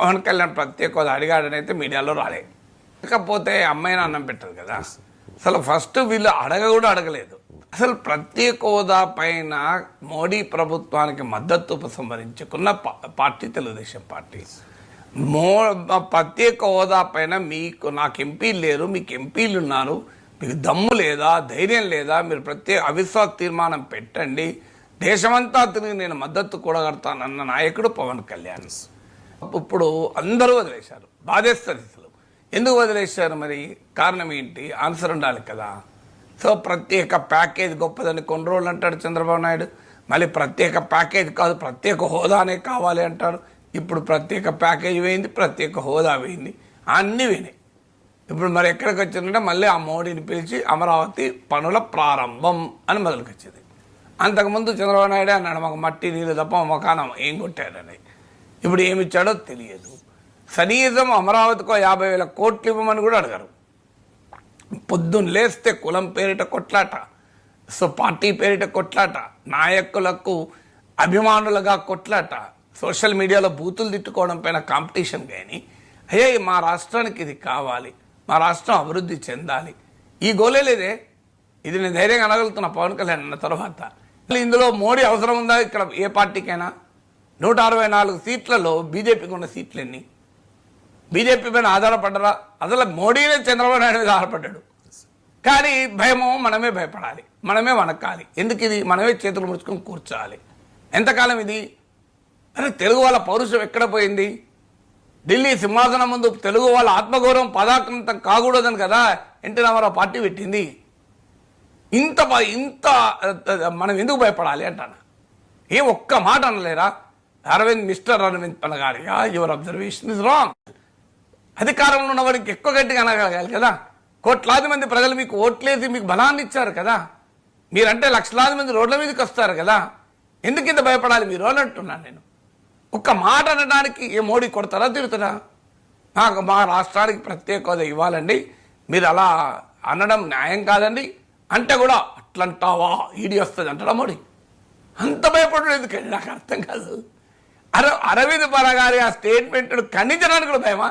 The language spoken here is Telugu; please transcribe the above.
పవన్ కళ్యాణ్ ప్రత్యేక హోదా అడిగాడని అయితే మీడియాలో రాలే. లేకపోతే అమ్మాయిని అన్నం పెట్టదు కదా. అసలు ఫస్ట్ వీళ్ళు కూడా అడగలేదు. అసలు ప్రత్యేక హోదా పైన మోడీ ప్రభుత్వానికి మద్దతు ఉపసంహరించుకున్న పార్టీ తెలుగుదేశం పార్టీ. ప్రత్యేక హోదా పైన నాకు ఎంపీలు లేరు, మీకు ఎంపీలు ఉన్నారు, మీకు దమ్ము లేదా, ధైర్యం లేదా, మీరు ప్రత్యేక అవిశ్వాస తీర్మానం పెట్టండి, దేశమంతా తిరిగి నేను మద్దతు కూడగడతానన్న నాయకుడు పవన్ కళ్యాణ్. ఇప్పుడు అందరూ వదిలేశారు. బాధేస్తుంది అసలు. ఎందుకు వదిలేశారు? మరి కారణం ఏంటి? ఆన్సర్ ఉండాలి కదా. సో ప్రత్యేక ప్యాకేజ్ గొప్పదని కొన్ని రోజులు అంటాడు చంద్రబాబు నాయుడు. మళ్ళీ ప్రత్యేక ప్యాకేజ్ కాదు, ప్రత్యేక హోదానే కావాలి అంటారు. ఇప్పుడు ప్రత్యేక ప్యాకేజ్ వేయింది, ప్రత్యేక హోదా వేయింది, అన్నీ వినాయి. ఇప్పుడు మరి ఎక్కడికి వచ్చిందంటే మళ్ళీ ఆ మోడీని పిలిచి అమరావతి పనుల ప్రారంభం అని మొదలుకొచ్చింది. అంతకుముందు చంద్రబాబు నాయుడు అన్నాడు మాకు మట్టి నీళ్ళు తప్ప మకానం ఏం కొట్టాడని. ఇప్పుడు ఏమిచ్చాడో తెలియదు. కనీసం అమరావతికో 50,000 కోట్లు ఇవ్వమని కూడా అడగరు. పొద్దున్న లేస్తే కులం పేరిట కొట్లాట, సో పార్టీ పేరిట కొట్లాట, నాయకులకు అభిమానులుగా కొట్లాట, సోషల్ మీడియాలో బూతులు తిట్టుకోవడం పైన కాంపిటీషన్. కానీ అయ్యే మా రాష్ట్రానికి ఇది కావాలి, మా రాష్ట్రం అభివృద్ధి చెందాలి, ఈ గోలే లేదే. ఇది నేను ధైర్యంగా అనగలుగుతున్నా పవన్ కళ్యాణ్ అన్న తర్వాత. ఇందులో మోడీ అవసరం ఉందా? ఇక్కడ ఏ పార్టీకైనా 164 సీట్లలో బీజేపీకి ఉన్న సీట్లు ఎన్ని? బీజేపీ పైన ఆధారపడ్డరా? అసలు మోడీనే చంద్రబాబు నాయుడు మీద ఆధారపడ్డాడు. కానీ భయమో మనమే భయపడాలి, మనమే వణకాలి. ఎందుకు ఇది? మనమే చేతులు ముడుచుకొని కూర్చోవాలి. ఎంతకాలం ఇది? అరే తెలుగు వాళ్ళ పౌరుషం ఎక్కడ పోయింది? ఢిల్లీ సింహాసనం ముందు తెలుగు వాళ్ళ ఆత్మగౌరవం పదాక్రాంతం కాకూడదని కదా ఎన్టీ రామారావు పార్టీ పెట్టింది. ఇంత మనం ఎందుకు భయపడాలి అంటాను. ఒక్క మాట అనలేరా? Mister Arvind Panagariya, your observation is wrong. అధికారంలో ఉన్నవారికి ఎక్కువ గట్టిగా అనగలగాలి కదా. కోట్లాది మంది ప్రజలు మీకు ఓట్లేసి మీకు బలాన్ని ఇచ్చారు కదా. మీరంటే లక్షలాది మంది రోడ్ల మీదకి వస్తారు కదా. ఎందుకు ఇంత భయపడాలి మీరు అని అంటున్నాను నేను. ఒక్క మాట అనడానికి ఏ మోడీ కొడతారా, తిరుగుతారా? నాకు మా రాష్ట్రానికి ప్రత్యేక హోదా ఇవ్వాలండి, మీరు అలా అనడం న్యాయం కాదండి అంటే కూడా అట్లంటావా ఈడీ వస్తుంది అంటాడా మోడీ? అంత భయపడడం ఎందుకండి? నాకు అర్థం కాదు. అరవింద్ పనగారి ఆ స్టేట్మెంట్ ఖండించడానికి కూడా భయమా?